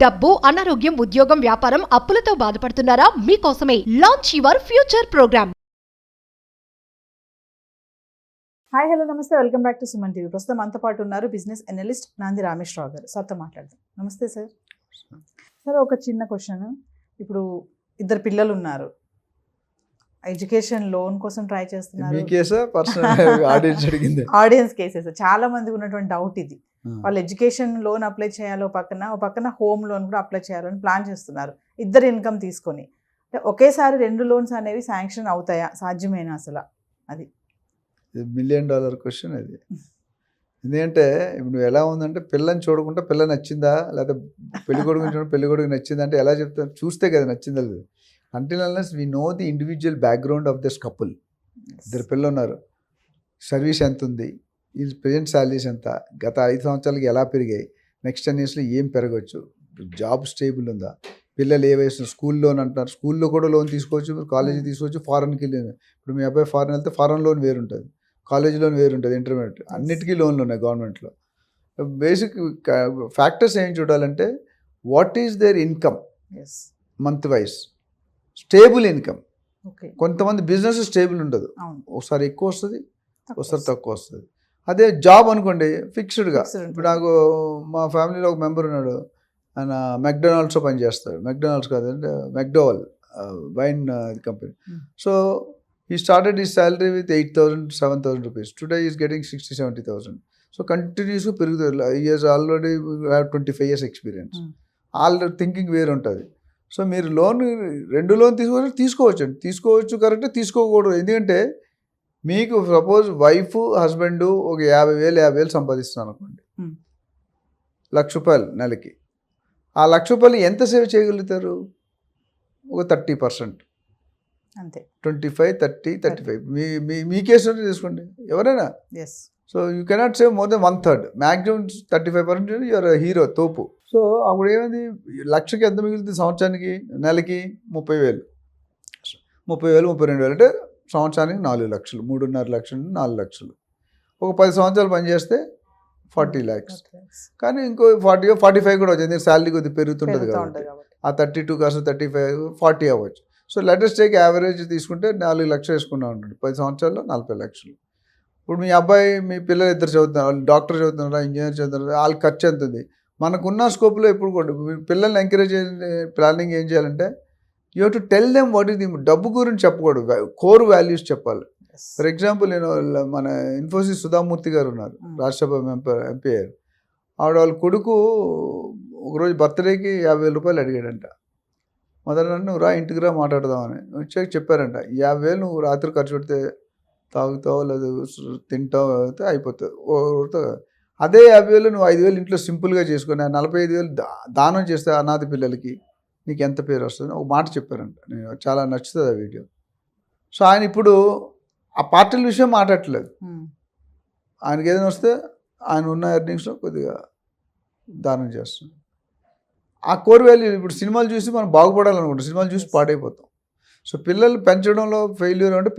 డబ్బు, అనారోగ్యం, ఉద్యోగం, వ్యాపారం, అప్పులతో బాధపడుతున్నారా? మీకోసమే launch your future programme. Hi hello నమస్తే, welcome back to Suman TV. ప్రస్తుతం మనతో పాటు ఉన్నారు బిజినెస్ అనలిస్ట్ నాంది రామేశ్వరరావు గారు. సార్తో మాట్లాడదాం. నమస్తే సార్. సార్, ఒక చిన్న క్వశ్చన్. ఇప్పుడు ఇద్దరు పిల్లలు ఉన్నారు, ఎడ్యుకేషన్ లోన్ కోసం ట్రై చేస్తున్నారు. ఆడియన్స్ కేసెస్ చాలా మంది ఉన్నటువంటి డౌట్ ఇది. వాళ్ళు ఎడ్యుకేషన్ లోన్ అప్లై చేయాలో పక్కన హోమ్ లోన్ కూడా అప్లై చేయాలని ప్లాన్ చేస్తున్నారు, ఇద్దరు ఇన్కమ్ తీసుకొని. ఒకేసారి రెండు లోన్స్ అనేవి శాంక్షన్ అవుతాయా? సాధ్యమేనా అసలు? అది $1 మిలియన్ క్వశ్చన్ అది. ఎందుకంటే ఇప్పుడు నువ్వు ఎలా ఉందంటే, పిల్లని చూడకుండా పిల్ల నచ్చిందా, లేకపోతే పెళ్లి కొడుకుని చూడ పెళ్లి కొడుకు నచ్చిందా అంటే ఎలా చెప్తారు? చూస్తే కదా నచ్చిందా లేదు. Until unless we know the individual background of this couple. ఇద్దరు పిల్లలు ఉన్నారు, సర్వీస్ ఎంత ఉంది, ఈ ప్రజెంట్ శాలరీస్ ఎంత, గత 5 సంవత్సరాలకి ఎలా పెరిగాయి, నెక్స్ట్ 10 yearsలో ఏం పెరగవచ్చు, జాబ్ స్టేబుల్ ఉందా, పిల్లలు ఏ వయసు, స్కూల్ లోన్ అంటున్నారు, స్కూల్లో కూడా లోన్ తీసుకోవచ్చు, కాలేజీ తీసుకోవచ్చు, ఫారెన్కి వెళ్ళింది. ఇప్పుడు మీ అబ్బాయి ఫారెన్ వెళ్తే ఫారెన్ లోన్ వేరు ఉంటుంది, కాలేజ్ లోన్ వేరు ఉంటుంది, ఇంటర్మీడియట్ అన్నిటికీ లోన్లు ఉన్నాయి గవర్నమెంట్లో. బేసిక్ ఫ్యాక్టర్స్ ఏం చూడాలంటే, what is there income month wise, stable income. కొంతమంది బిజినెస్ స్టేబుల్ ఉండదు, ఒకసారి ఎక్కువ వస్తుంది, ఒకసారి తక్కువ వస్తుంది. అదే జాబ్ అనుకోండి ఫిక్స్డ్గా. ఇప్పుడు నాకు మా ఫ్యామిలీలో ఒక మెంబర్ ఉన్నాడు, ఆయన మెక్డొనాల్డ్స్లో పనిచేస్తాడు. మెక్డొనాల్డ్స్ కాదంటే McDowell wine company. So he started his salary with 8,000 to 7,000 rupees. Today he is getting 60,000-70,000. So continuously పెరుగుతుంది. He has already have 25 years experience. Already thinking వేరు ఉంటుంది. సో మీరు లోన్ రెండు లోన్ తీసుకోవచ్చు కరెక్ట్, తీసుకోకూడదు. ఎందుకంటే మీకు సపోజ్ వైఫ్ హస్బెండ్ ఒక 50,000 సంపాదిస్తున్నాను అనుకోండి, ₹1,00,000 నెలకి. ఆ ₹1,00,000 ఎంత సేవ్ చేయగలుగుతారు? ఒక 30%, అంతే. 25, 30, 35. మీ కేసులో తీసుకోండి ఎవరైనా. So you cannot save more than 1/3. Maximum 35% your hero, తోపు. సో అప్పుడు ఏమైంది, లక్షకి ఎంత మిగులుతుంది సంవత్సరానికి? నెలకి 30,000, 32,000 అంటే సంవత్సరానికి 4 లక్షలు, 3.5 లక్షలు, 4 లక్షలు. ఒక 10 సంవత్సరాలు పనిచేస్తే 40 lakhs. కానీ ఇంకో 40, 45 కూడా వచ్చింది, శాలరీ కొద్దిగా పెరుగుతుంటుంది కాబట్టి. ఆ 32 కాస్త 35, 40 అవ్వచ్చు. సో లెటెస్ట్ టేక్ యావరేజ్ తీసుకుంటే 4 లక్షలు వేసుకున్నాం ఉంటుంది, 10 సంవత్సరాల్లో 40 లక్షలు. ఇప్పుడు మీ అబ్బాయి మీ పిల్లలు ఇద్దరు చదువుతున్నారు, వాళ్ళు డాక్టర్ చదువుతున్నారా, ఇంజనీర్ చదువుతున్నారా, వాళ్ళ ఖర్చు ఎంత ఉంది. మనకున్న స్కోప్లో ఎప్పుడు కూడా పిల్లల్ని ఎంకరేజ్ ప్లానింగ్ ఏం చేయాలంటే, you have to tell them what is the. డబ్బు గురించి చెప్పకూడదు, కోర్ వాల్యూస్ చెప్పాలి. ఫర్ ఎగ్జాంపుల్, నేను మన ఇన్ఫోసిస్ సుధామూర్తి గారు ఉన్నారు, రాజ్యసభ ఎంపీ అయ్యారు. వాళ్ళ కొడుకు ఒకరోజు బర్త్డేకి ₹50,000 అడిగాడంట. మొదలు నువ్వు రా, ఇంటికి రా, మాట్లాడదామని వచ్చాక చెప్పారంట, 50,000 నువ్వు రాత్రి ఖర్చు పెడితే తాగుతావు లేదు తింటావు అయితే అయిపోతుంది. అదే 50,000 నువ్వు 5,000 ఇంట్లో సింపుల్గా చేసుకుని 45,000 దానం చేస్తే అనాథ పిల్లలకి నీకు ఎంత పేరు వస్తుంది, ఒక మాట చెప్పారంట. నేను చాలా నచ్చుతుంది ఆ వీడియో. సో ఆయన ఇప్పుడు ఆ పార్టీల విషయం మాట్లాడట్లేదు, ఆయనకి ఏదైనా వస్తే ఆయన ఉన్న ఎర్నింగ్స్లో కొద్దిగా దానం చేస్తుంది. ఆ కోర్ వాల్యూ. ఇప్పుడు సినిమాలు చూసి మనం బాగుపడాలనుకుంటాం, సినిమాలు చూసి పాడైపోతాం. సో పిల్లలు పెంచడంలో ఫెయిల్యూర్ అంటే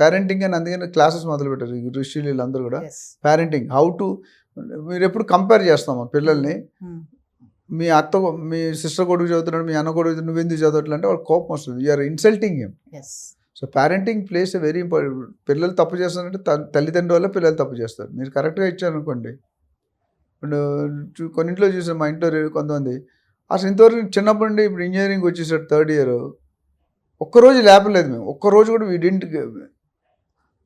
పేరెంటింగ్ అని అందుకని క్లాసెస్ మొదలుపెట్టారు ఋషులు వీళ్ళందరూ కూడా. పేరెంటింగ్ హౌ టు, మీరు ఎప్పుడు కంపేర్ చేస్తాము పిల్లల్ని. మీ సిస్టర్ కొడుకు చదువుతున్నాడు, మీ అన్న కొడుకు నువ్వు ఎందుకు చదవట్లేదు అంటే వాళ్ళకి కోపం వస్తుంది, you're insulting him. So parenting plays a very important. పిల్లలు తప్పు చేస్తారంటే తల్లిదండ్రుల వల్ల పిల్లలు తప్పు చేస్తారు. మీరు కరెక్ట్గా ఇచ్చారనుకోండి. ఇప్పుడు కొన్నింట్లో చూసాను, మా ఇంట్లో కొంతమంది అసలు ఇంతవరకు చిన్నప్పటి నుండి ఇప్పుడు ఇంజనీరింగ్ వచ్చేసాడు 3rd year, ఒక్కరోజు లేపలేదు మేము, ఒక్కరోజు కూడా వీడింటి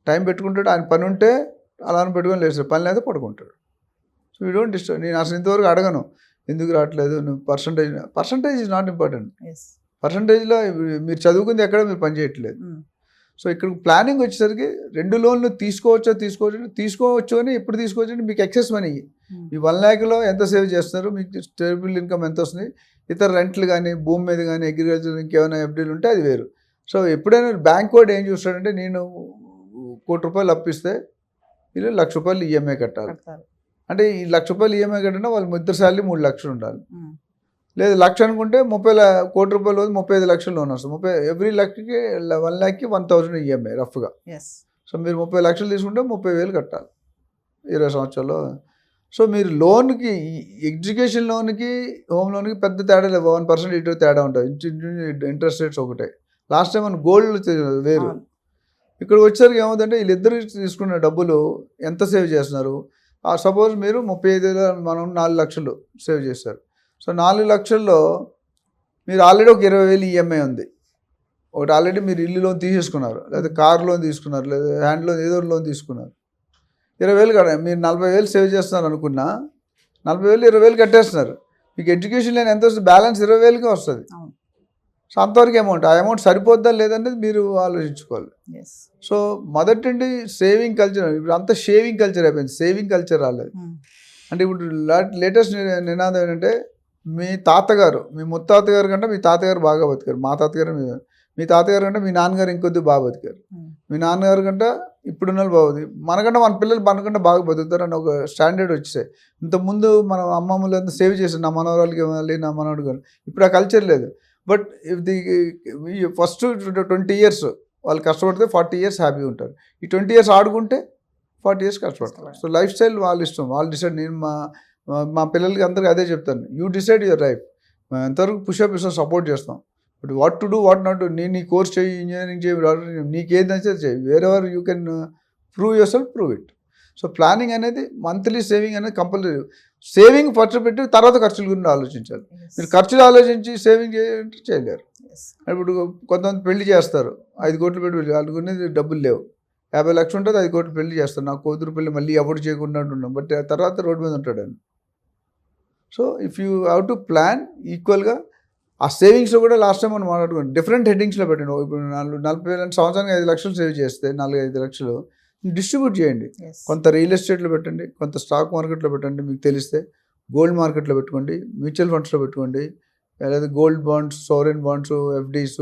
టైం పెట్టుకుంటాడు. ఆయన పని ఉంటే అలానే పెట్టుకొని లేస్తాడు, పని లేదా పడుకుంటాడు. So we don't disturb. నేను అసలు ఇంతవరకు అడగను ఎందుకు రావట్లేదు, నువ్వు పర్సంటేజ్ ఇస్ నాట్ ఇంపార్టెంట్. పర్సంటేజ్లో మీరు చదువుకుంది ఎక్కడ, మీరు పని చేయట్లేదు. సో ఇక్కడ ప్లానింగ్ వచ్చేసరికి 2 లోన్లు తీసుకోవచ్చు అని ఎప్పుడు తీసుకోవచ్చు అంటే, మీకు ఎక్సెస్ మనీ ఈ 1 lakhలో ఎంత సేవ్ చేస్తున్నారు, మీకు స్టేబుల్ ఇన్కమ్ ఎంత వస్తుంది, ఇతర రెంట్లు కానీ భూమి మీద కానీ అగ్రికల్చర్ ఇంకేమైనా ఎఫ్డీలు ఉంటే అది వేరు. సో ఎప్పుడైనా బ్యాంక్ వాడు ఏం చూస్తాడంటే, నేను ₹1,00,000 అప్పిస్తే వీళ్ళు ₹1,00,000 ఈఎంఐ కట్టాలి. అంటే ఈ ₹1,00,000 ఈఎంఐ కట్టినా వాళ్ళు ఇద్దరు శాలరీ 3 లక్షలు ఉండాలి. లేదు 1,00,000 అనుకుంటే ₹1,00,000 35 లక్షలు లోన్ వస్తుంది. ఎవ్రీ లక్షకి 1 lakhకి 1,000 ఈఎంఐ రఫ్గా. సో మీరు 30 లక్షలు తీసుకుంటే 30,000 కట్టాలి 20 సంవత్సరాల్లో. సో మీరు లోన్కి, ఎడ్యుకేషన్ లోన్కి హోమ్ లోన్కి పెద్ద తేడా లేదు, 1% ఇటు తేడా ఉంటుంది, ఇంట్రెస్ట్ రేట్స్ ఒకటే. లాస్ట్ టైం మన గోల్డ్ వేరు. ఇక్కడ వచ్చేసరికి ఏమవుతుందంటే వీళ్ళిద్దరు తీసుకున్న డబ్బులు ఎంత సేవ్ చేస్తున్నారు. సపోజ్ మీరు 35,000, మనం 4 లక్షలు సేవ్ చేస్తారు. సో 4 లక్షల్లో మీరు ఆల్రెడీ ఒక 20,000 ఈఎంఐ ఉంది. ఒకటి ఆల్రెడీ మీరు ఇల్లు లోన్ తీసేసుకున్నారు, లేదా కార్ లోన్ తీసుకున్నారు, లేదా హ్యాండ్ లోన్ ఏదో లోన్ తీసుకున్నారు. 20,000 కదా, మీరు 40,000 సేవ్ చేస్తున్నారు అనుకున్నా 40,000 20,000 కట్టేస్తున్నారు. మీకు ఎడ్యుకేషన్ లోన్ ఎంత వస్తుంది, బ్యాలెన్స్ 20,000కే వస్తుంది. సో అంతవరకు అమౌంట్, ఆ అమౌంట్ సరిపోద్దా లేదనేది మీరు ఆలోచించుకోవాలి. సో మొదటి సేవింగ్ కల్చర్, ఇప్పుడు అంతా షేవింగ్ కల్చర్ అయిపోయింది, సేవింగ్ కల్చర్ రాలేదు. అంటే ఇప్పుడు లేటెస్ట్ నినాదం ఏంటంటే మీ తాతగారు, మీ ముత్తాతగారు కంటే మీ తాతగారు బాగా బతికారు, మా తాతగారు మీ తాతగారు కంటే మీ నాన్నగారు ఇంకొద్ది బాగా బతికారు, మీ నాన్నగారు కంటే ఇప్పుడున్న వాళ్ళు బాగుంది, మనకంటే మన పిల్లలు మనకంటే బాగా బతుకుతారు అని ఒక స్టాండర్డ్ వచ్చేసాయి. ఇంతకుముందు మన అమ్మమ్మలు అంతా సేవ్ చేశారు, నా మనవరాలకి ఇవ్వాలి, నా మనవాడు కానీ. ఇప్పుడు ఆ కల్చర్ లేదు. But if the first 20 years వాళ్ళు కష్టపడితే 40 years హ్యాపీగా ఉంటారు. ఈ 20 years ఆడుకుంటే 40 years కష్టపడతారు. సో లైఫ్ స్టైల్ వాళ్ళ ఇష్టం, వాళ్ళు డిసైడ్. నేను మా పిల్లలకి అందరికీ అదే చెప్తాను, యూ డిసైడ్ యువర్ లైఫ్. మేము ఎంతవరకు పుషప్ ఇస్తాం, సపోర్ట్ చేస్తాం. But what to do, what not to. నేను ఈ కోర్స్ చేయి, ఇంజనీరింగ్ చేయి, నీకు ఏది నచ్చితే చేయి, wherever you can prove your self, prove it. So planning అనేది, మంత్లీ సేవింగ్ అనేది కంపల్సరీ. సేవింగ్ ఖర్చు పెట్టి తర్వాత ఖర్చుల గురించి ఆలోచించాలి. మీరు ఖర్చులు ఆలోచించి సేవింగ్ చేయలేరు. ఇప్పుడు కొంతమంది పెళ్లి చేస్తారు, 5 కోట్లు పెట్టి వాళ్ళకునేది డబ్బులు లేవు, 50 లక్షలు ఉంటుంది, 5 కోట్లు పెళ్లి చేస్తారు. నా కూతురు పెళ్లి మళ్ళీ ఎప్పుడు చేయకుండా ఉంటున్నాం, బట్ తర్వాత రోడ్డు మీద ఉంటాడు అని. So if you have to plan ఈక్వల్గా. ఆ సేవింగ్స్లో కూడా లాస్ట్ టైం మనం మాట్లాడుకున్నాం, డిఫరెంట్ హెడ్డింగ్స్లో పెట్టండి. ఇప్పుడు 40,000 సంవత్సరానికి 5 లక్షలు సేవ్ చేస్తే 4-5 లక్షలు డిస్ట్రిబ్యూట్ చేయండి. కొంత రియల్ ఎస్టేట్లో పెట్టండి, కొంత స్టాక్ మార్కెట్లో పెట్టండి, మీకు తెలిస్తే గోల్డ్ మార్కెట్లో పెట్టుకోండి, మ్యూచువల్ ఫండ్స్లో పెట్టుకోండి, లేదా gold bonds, sovereign bonds, FDs,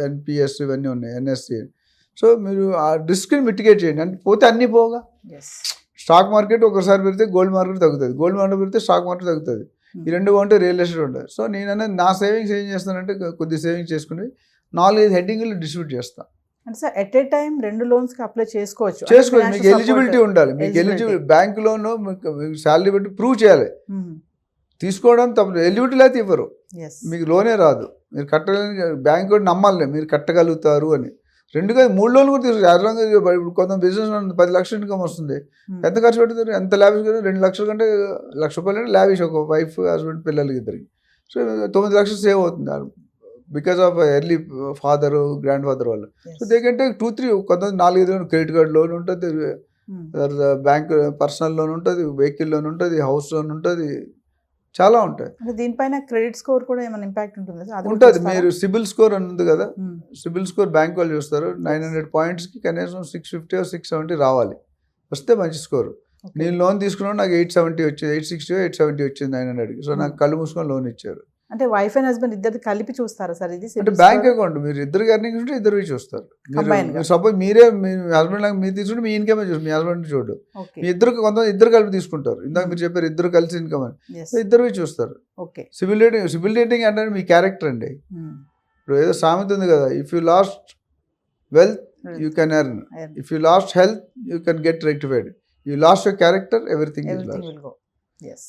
NPS ఇవన్నీ ఉన్నాయి, ఎన్ఎస్సి. సో మీరు ఆ రిస్క్ని మిటిగేట్ చేయండి. అంటే పోతే అన్నీ పోగా, స్టాక్ మార్కెట్ ఒకసారి పెడితే గోల్డ్ మార్కెట్ తగ్గుతుంది, గోల్డ్ మార్కెట్ పెడితే స్టాక్ మార్కెట్ తగ్గుతుంది, ఈ రెండు బాగుంటే రియల్ ఎస్టేట్ ఉంటుంది. సో నేను అనేది నా సేవింగ్స్ ఏం చేస్తానంటే కొద్ది సేవింగ్స్ చేసుకుని 4-5 హెడ్డింగ్లు డిస్ట్రిబ్యూట్ చేస్తాను. అంటే సార్ ఎట్ ఏ టైం 2 లోన్స్కి అప్లై చేసుకోవచ్చు. మీకు ఎలిజిబిలిటీ ఉండాలి. మీకు ఎలిజిబిలిటీ బ్యాంక్ లోన్ మీకు శాలరీ బట్టి ప్రూవ్ చేయాలి. తీసుకోవడం తప్పదు, ఎలిజిబిలిటీ లేకపోతే ఇవ్వరు, మీకు లోనే రాదు. మీరు కట్టలేని బ్యాంక్ కూడా నమ్మాలి మీరు కట్టగలుగుతారు అని. 2-3 లోన్లు కూడా తీసుకోవాలి. ఇప్పుడు కొంత బిజినెస్ 10 లక్షలు ఇన్కమ్ వస్తుంది, ఎంత ఖర్చు పెడతారు, ఎంత లావిష్ కదా, 2 లక్షల కంటే ₹1,00,000 అంటే లావిష్, ఒక వైఫ్ హస్బెండ్ పిల్లలకి ఇద్దరికి. సో 9 లక్షలు సేవ్ అవుతుంది because of early father, grand father వాళ్ళు. సో దే కెన్ టేక్ 2-3, కొంతమంది 4-5 లోన్, క్రెడిట్ కార్డ్ లోన్ ఉంటుంది, బ్యాంక్ పర్సనల్ లోన్ ఉంటుంది, వెహికల్ లోన్ ఉంటుంది, హౌస్ లోన్ ఉంటుంది, చాలా ఉంటాయి. దీనిపైన క్రెడిట్ స్కోర్ కూడా ఏమైనా ఇంపాక్ట్ ఉంటుంది? ఉంటుంది. మీరు సిబిల్ స్కోర్ అని ఉంది కదా, సిబిల్ స్కోర్ బ్యాంక్ వాళ్ళు చూస్తారు. 900 పాయింట్స్కి కనీసం 650 or 670 రావాలి, వస్తే మంచి స్కోరు. నేను లోన్ తీసుకున్నాను, నాకు 870 వచ్చింది, 860 870 వచ్చింది 900కి. సో నాకు కళ్ళు మూసుకొని లోన్ ఇచ్చారు. అంటే వైఫ్ అండ్ హస్బెండ్ ఇద్దరు కలిపి చూస్తారా సార్ ఇది? అంటే బ్యాంక్ అకౌంట్ మీరు ఇద్దరు ఎర్నింగ్ ఉంటే ఇద్దరు చూస్తారు. సపోజ్ మీరే మీ హస్బెండ్ లాగా మీరు తీసుకుంటే మీ ఇన్కమ్ చూడు, మీ హస్బెండ్ చూడు, మీ ఇద్దరు కొంతమంది ఇద్దరు కలిపి తీసుకుంటారు. ఇందాక మీరు చెప్పారు ఇద్దరు కలిసి ఇన్కమ్ అని, ఇద్దరు చూస్తారు. సిబిల్ రేటింగ్ అంటే మీ క్యారెక్టర్ అండి. ఇప్పుడు ఏదో సామెత ఉంది కదా, if you last wealth you can earn, if you last health you can get rectified, you lost your character everything is last.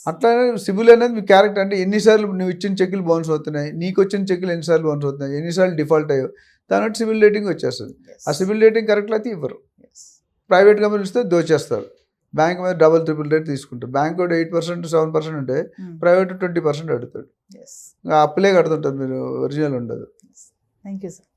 అట్లానే సిబిల్ అనేది మీ క్యారెక్టర్. అంటే ఎన్నిసార్లు నువ్వు ఇచ్చిన చెక్కులు బౌన్స్ అవుతున్నాయి, నీకు వచ్చిన చెక్కులు ఎన్నిసార్లు బౌన్స్ అవుతున్నాయి, ఎన్నిసార్లు డిఫాల్ట్ అయ్యో, దాని బట్టి సిబిల్ రేటింగ్ వచ్చేస్తుంది. ఆ సిబిల్ రేటింగ్ కరెక్ట్ అయితే ఇవ్వరు. ప్రైవేట్ కంపెనీలు ఇస్తే దోచేస్తారు, బ్యాంక్ మీద డబుల్ ట్రిపుల్ రేట్ తీసుకుంటారు. బ్యాంక్ కూడా 8% 7% ఉంటే ప్రైవేట్ 20% అడుగుతాడు. అప్పులే కడుతుంటారు, మీరు ఒరిజినల్ ఉండదు. Thank you sir.